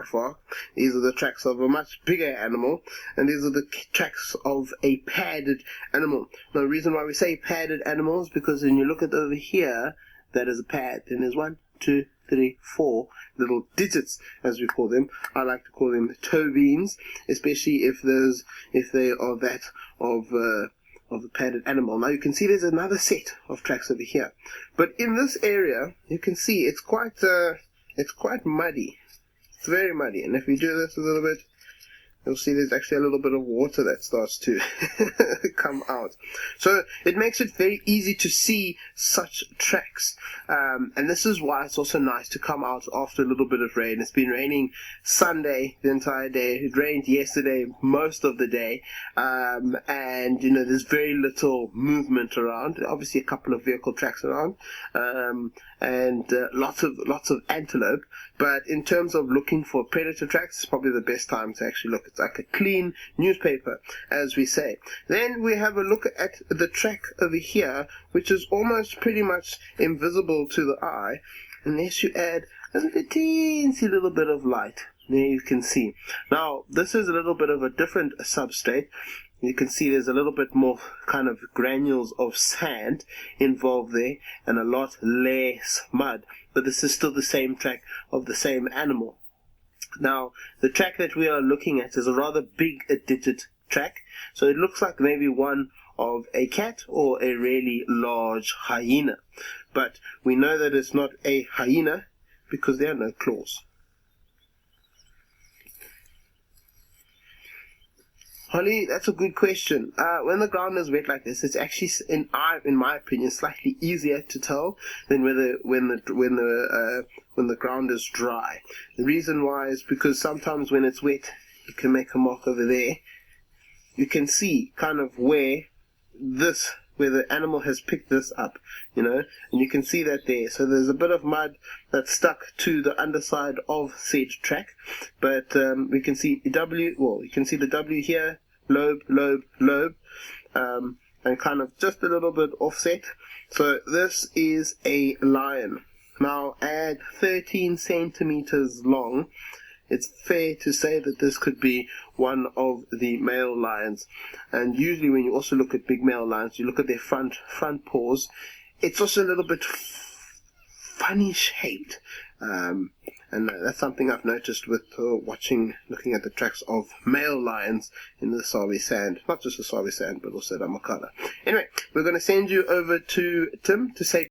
quite far. These are the tracks of a much bigger animal, and these are the tracks of a padded animal. Now, the reason why we say padded animals, because when you look at over here, that is a pad. Then there's 1, 2, 3, 4 little digits, as we call them. I like to call them toe beans, especially if they are that of the padded animal. Now you can see there's another set of tracks over here, but in this area you can see it's quite muddy. It's very muddy, and if we do this a little bit, you'll see there's actually a little bit of water that starts to come out. So it makes it very easy to see such tracks. And this is why it's also nice to come out after a little bit of rain. It's been raining Sunday the entire day. It rained yesterday most of the day. And, you know, there's very little movement around. Obviously a couple of vehicle tracks around. And lots of antelope. But in terms of looking for predator tracks, it's probably the best time to actually look. It's like a clean newspaper, as we say. Then we have a look at the track over here, which is almost pretty much invisible to the eye, unless you add a teensy little bit of light. There you can see. Now, this is a little bit of a different substrate. You can see there's a little bit more kind of granules of sand involved there, and a lot less mud. But this is still the same track of the same animal. Now, the track that we are looking at is a rather big digit track, so it looks like maybe one of a cat or a really large hyena. But we know that it's not a hyena because there are no claws. Holly, that's a good question. When the ground is wet like this, it's actually, in my opinion, slightly easier to tell than when the ground is dry. The reason why is because sometimes when it's wet, you can make a mark over there. You can see kind of where the animal has picked this up, you know, and you can see that there. So there's a bit of mud that's stuck to the underside of said track, but we can see you can see the W here, lobe, and kind of just a little bit offset. So this is a lion. Now, at 13 centimeters long, it's fair to say that this could be one of the male lions. And usually when you also look at big male lions, you look at their front paws, it's also a little bit funny shaped. And that's something I've noticed with looking at the tracks of male lions in the Sabi sand. Not just the Sabi sand, but also the Makala. Anyway, we're going to send you over to Tim to say